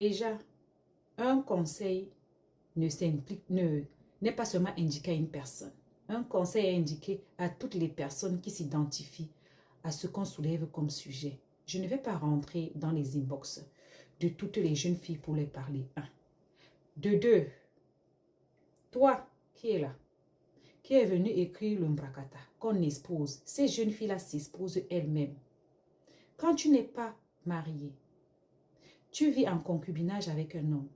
Déjà, un conseil n'est pas seulement indiqué à une personne. Un conseil est indiqué à toutes les personnes qui s'identifient à ce qu'on soulève comme sujet. Je ne vais pas rentrer dans les inbox de toutes les jeunes filles pour les parler. Un. De deux, toi qui es là, qui est venu écrire le Mbrakata, qu'on expose, ces jeunes filles-là s'exposent elles-mêmes. Quand tu n'es pas marié, tu vis en concubinage avec un homme,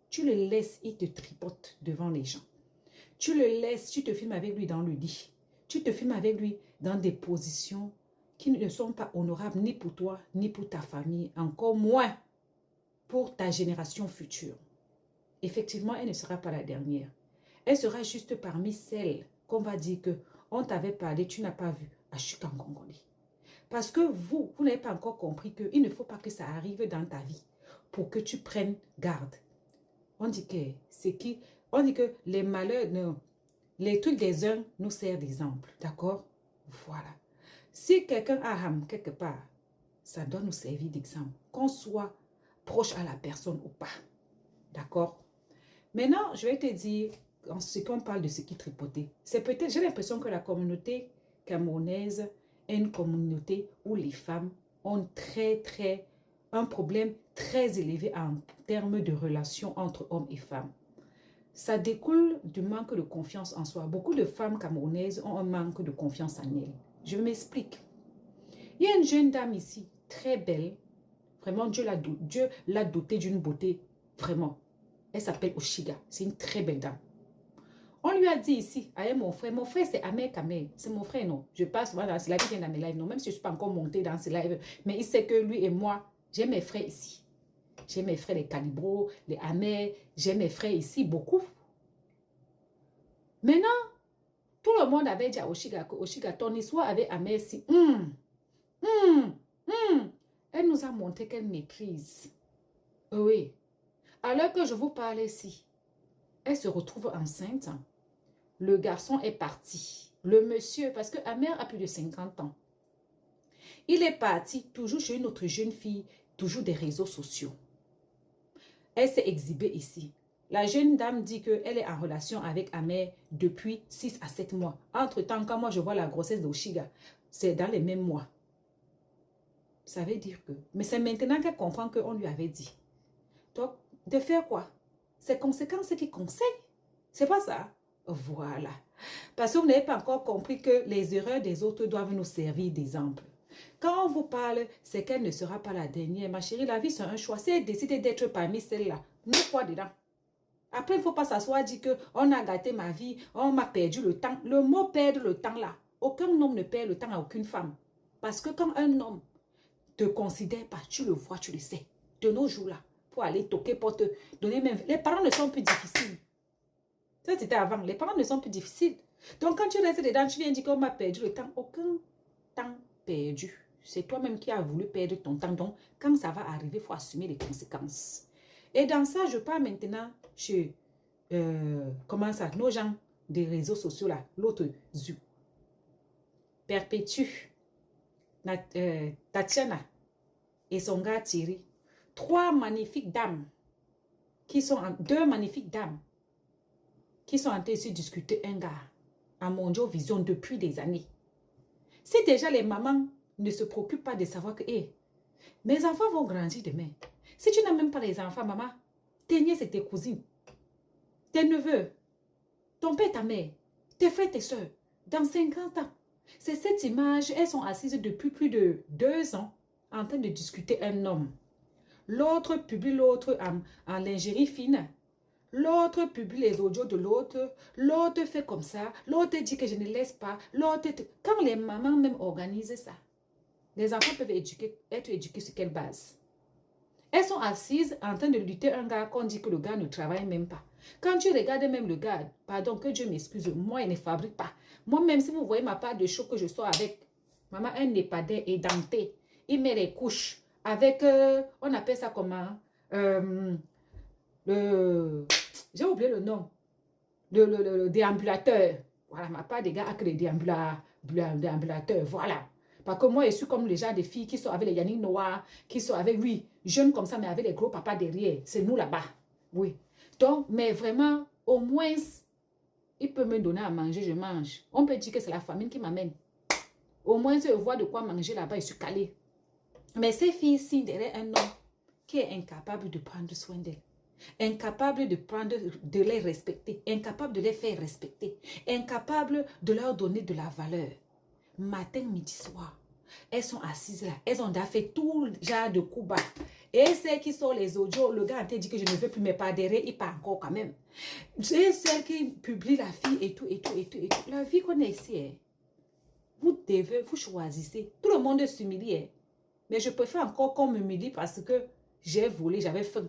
tu le laisses, il te tripote devant les gens. Tu le laisses, tu te filmes avec lui dans le lit. Tu te filmes avec lui dans des positions qui ne sont pas honorables ni pour toi, ni pour ta famille, encore moins pour ta génération future. Effectivement, elle ne sera pas la dernière. Elle sera juste parmi celles qu'on va dire que on t'avait parlé, tu n'as pas vu à Chukankongoli. Parce que vous n'avez pas encore compris qu'il ne faut pas que ça arrive dans ta vie pour que tu prennes garde. On dit que les malheurs, les trucs des uns nous servent d'exemple. D'accord? Voilà. Si quelqu'un a ham quelque part, ça doit nous servir d'exemple. Qu'on soit proche à la personne ou pas. D'accord? Maintenant, je vais te dire, en ce qu'on parle de ce qui tripotait, c'est peut-être, j'ai l'impression que la communauté camerounaise est une communauté où les femmes ont un problème très élevé en termes de relations entre hommes et femmes. Ça découle du manque de confiance en soi. Beaucoup de femmes camerounaises ont un manque de confiance en elles. Je m'explique. Il y a une jeune dame ici, très belle. Vraiment, Dieu l'a dotée d'une beauté, vraiment. Elle s'appelle Oshiga. C'est une très belle dame. On lui a dit ici, avec mon frère c'est Ahmed Kamel. C'est mon frère, non. Je passe souvent dans ce live, il vient dans mes lives, non. Même si je ne suis pas encore montée dans ce live. Mais il sait que lui et moi, j'ai mes frères ici. J'ai mes frères les Calibro, les Ahmed. J'ai mes frères ici, beaucoup. Maintenant, tout le monde avait dit à Oshiga que Oshiga, ton histoire avec Ahmed, si. Elle nous a montré qu'elle maîtrise. Oui. Alors que je vous parle ici, elle se retrouve enceinte. Le garçon est parti. Le monsieur, parce que Amer a plus de 50 ans. Il est parti toujours chez une autre jeune fille, toujours des réseaux sociaux. Elle s'est exhibée ici. La jeune dame dit qu'elle est en relation avec Amer depuis 6 à 7 mois. Entre-temps, quand moi je vois la grossesse d'Oshiga, c'est dans les mêmes mois. Ça veut dire que... Mais c'est maintenant qu'elle comprend qu'on lui avait dit. Donc, de faire quoi? C'est conséquences qui conseillent. C'est pas ça? Voilà. Parce que vous n'avez pas encore compris que les erreurs des autres doivent nous servir d'exemple. Quand on vous parle, c'est qu'elle ne sera pas la dernière. Ma chérie, la vie, c'est un choix. Si elle décide d'être parmi celles-là, nous quoi dedans? Après, il ne faut pas s'asseoir et dire qu'on a gâté ma vie, on m'a perdu le temps. Le mot perdre le temps là, aucun homme ne perd le temps à aucune femme. Parce que quand un homme te considère pas, tu le vois, tu le sais. De nos jours là, pour aller toquer, pour te donner même... Les parents ne sont plus difficiles. Ça, c'était avant. Les parents ne sont plus difficiles. Donc, quand tu restes dedans, tu viens dire qu'on m'a perdu le temps. Aucun temps perdu. C'est toi-même qui as voulu perdre ton temps. Donc, quand ça va arriver, il faut assumer les conséquences. Et dans ça, je parle maintenant chez, comment ça, nos gens des réseaux sociaux là. L'autre, Zu. Perpétue. Tatiana et son gars Thierry. Deux magnifiques dames qui sont en train de se discuter un gars à Mondio Vision depuis des années. Si déjà les mamans ne se préoccupent pas de savoir que mes enfants vont grandir demain. Si tu n'as même pas les enfants, maman, tes nièces et tes cousines, tes neveux, ton père, ta mère, tes frères, tes soeurs, dans 50 ans, c'est cette image, elles sont assises depuis plus de 2 ans en train de discuter un homme. L'autre publie l'autre en lingerie fine. L'autre publie les audios de l'autre. L'autre fait comme ça. L'autre dit que je ne laisse pas. L'autre... Quand les mamans même organisent ça, les enfants peuvent être éduqués sur quelle base? Elles sont assises en train de lutter un gars qu'on dit que le gars ne travaille même pas. Quand tu regardes même le gars, pardon, que Dieu m'excuse, moi, il ne fabrique pas. Moi-même, si vous voyez ma part de chaud que je sors avec, maman, un népadais édenté. Il met les couches avec, on appelle ça comment? J'ai oublié le nom. Le déambulateur. Voilà, ma part des gars a que les déambulateurs. Voilà. Parce que moi, je suis comme les gens des filles qui sont avec les Yannick Noah, qui sont avec, oui, jeunes comme ça, mais avec les gros papas derrière. C'est nous là-bas. Oui. Donc, mais vraiment, au moins, il peut me donner à manger, je mange. On peut dire que c'est la famine qui m'amène. Au moins, je vois de quoi manger là-bas, je suis calée. Mais ces filles-ci, derrière un homme qui est incapable de prendre soin d'elles, incapable de les respecter, incapable de les faire respecter, incapable de leur donner de la valeur. Matin, midi, soir, elles sont assises là, elles ont déjà fait tout genre de coups bas. Et celles qui sont les audios, le gars a dit que je ne veux plus, mais pas derrière, il part encore quand même. Et celles qui publient la fille et tout. La vie qu'on est ici, hein. Vous choisissez. Tout le monde s'humilie. Hein. Mais je préfère encore qu'on m'humilie parce que j'ai volé, j'avais faim.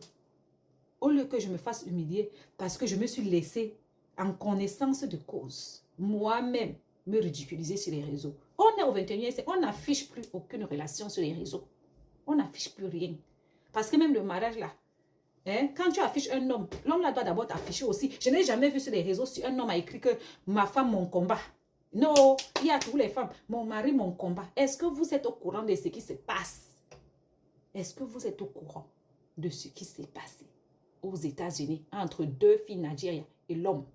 Au lieu que je me fasse humilier parce que je me suis laissée en connaissance de cause, moi-même, me ridiculiser sur les réseaux. On est au 21e siècle, on n'affiche plus aucune relation sur les réseaux. On n'affiche plus rien. Parce que même le mariage là, hein, quand tu affiches un homme, l'homme là doit d'abord t'afficher aussi. Je n'ai jamais vu sur les réseaux si un homme a écrit que ma femme, mon combat. Non, il y a toutes les femmes. Mon mari, mon combat. Est-ce que vous êtes au courant de ce qui se passe? Est-ce que vous êtes au courant de ce qui s'est passé aux États-Unis entre deux filles nigériennes et l'homme?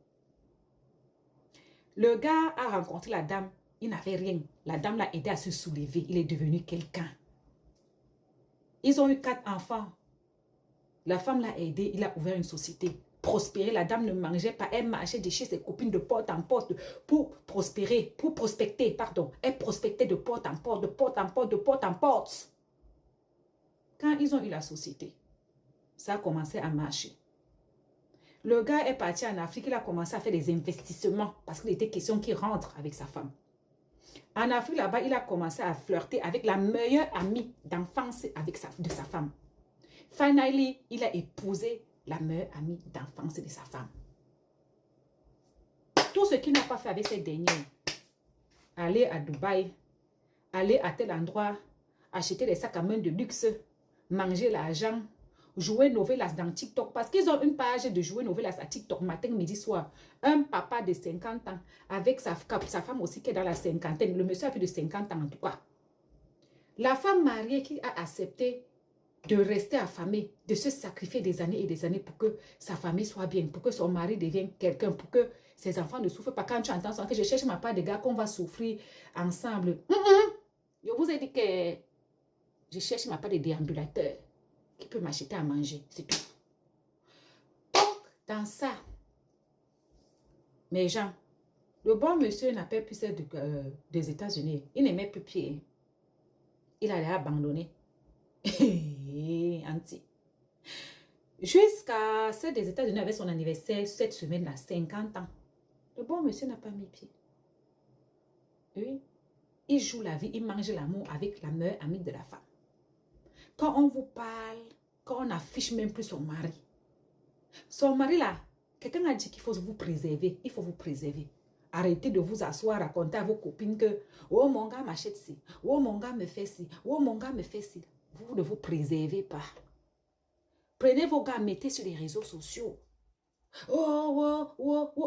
Le gars a rencontré la dame. Il n'avait rien. La dame l'a aidé à se soulever. Il est devenu quelqu'un. Ils ont eu 4 enfants. La femme l'a aidé. Il a ouvert une société. Prospérer. La dame ne mangeait pas. Elle marchait de chez ses copines de porte en porte pour prospérer, pour prospecter, pardon. Elle prospectait de porte en porte, de porte en porte, de porte en porte. Quand ils ont eu la société, ça a commencé à marcher. Le gars est parti en Afrique, il a commencé à faire des investissements parce qu'il était question qu'il rentre avec sa femme. En Afrique, là-bas, il a commencé à flirter avec la meilleure amie d'enfance de sa femme. Finally, il a épousé la meilleure amie d'enfance de sa femme. Tout ce qu'il n'a pas fait avec cette dernière, aller à Dubaï, aller à tel endroit, acheter des sacs à main de luxe, manger l'argent, jouer novelas dans TikTok, parce qu'ils ont une page de jouer novelas à TikTok, matin, midi, soir. Un papa de 50 ans, avec sa femme aussi qui est dans la cinquantaine, le monsieur a plus de 50 ans en tout cas. La femme mariée qui a accepté de rester affamée, de se sacrifier des années et des années pour que sa famille soit bien, pour que son mari devienne quelqu'un, pour que ses enfants ne souffrent pas. Quand tu entends ça, que je cherche ma part de gars, qu'on va souffrir ensemble. Je vous ai dit que je cherche ma part de déambulateur qui peut m'acheter à manger, c'est tout. Donc, dans ça, mes gens, le bon monsieur n'appelle plus celle des États-Unis. Il n'aimait plus pied. Il allait abandonner. Anti. Jusqu'à celle des États-Unis avec son anniversaire cette semaine-là, 50 ans. Le bon monsieur n'a pas mis pied. Oui. Il joue la vie, il mange l'amour avec la meilleure amie de la femme. Quand on vous parle, quand on n'affiche même plus son mari. Son mari là, quelqu'un a dit qu'il faut vous préserver. Il faut vous préserver. Arrêtez de vous asseoir, raconter à vos copines que « Oh, mon gars m'achète ci. Oh, mon gars me fait ci. Oh, mon gars me fait ci. » Vous ne vous préservez pas. Prenez vos gars, mettez sur les réseaux sociaux. Oh,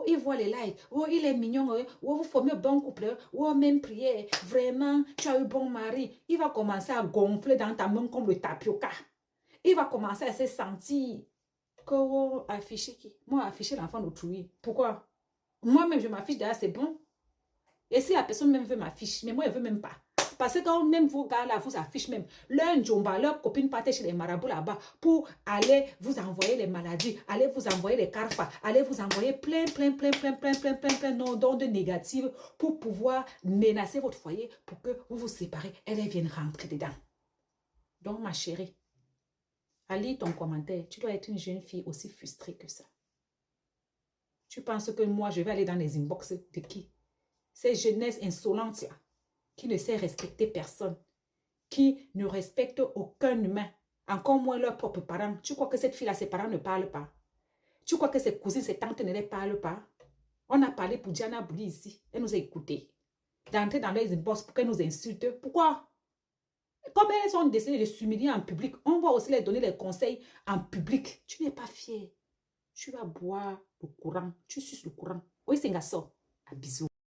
il voit les likes. Oh, il est mignon. Oh, vous formez un bon couple. Oh, même prière. Vraiment, tu as eu bon mari. Il va commencer à gonfler dans ta main comme le tapioca. Il va commencer à se sentir que oh, afficher qui? Moi, afficher l'enfant d'autrui. Pourquoi? Moi-même, je m'affiche déjà, c'est bon. Et si la personne même veut m'afficher, mais moi, elle ne veut même pas. Parce que quand même vos gars là vous affichent même, leur njomba, leur copine partait chez les marabouts là-bas pour aller vous envoyer les maladies, aller vous envoyer les carpes, aller vous envoyer plein d'ondes négatives pour pouvoir menacer votre foyer pour que vous vous séparez. Elles viennent rentrer dedans. Donc ma chérie, à lire ton commentaire, tu dois être une jeune fille aussi frustrée que ça. Tu penses que moi je vais aller dans les inbox de qui? Ces jeunesses insolentes là, qui ne sait respecter personne, qui ne respecte aucun humain, encore moins leurs propres parents. Tu crois que cette fille-là, ses parents ne parlent pas? Tu crois que ses cousines, ses tantes ne les parlent pas? On a parlé pour Diana Bouli ici, elle nous a écoutés. D'entrer dans les inbox pour qu'elle nous insulte. Pourquoi? Comme elles ont décidé de s'humilier en public, on va aussi les donner les conseils en public. Tu n'es pas fier. Tu vas boire le courant. Tu suces le courant. Oui, c'est un garçon. À bisous.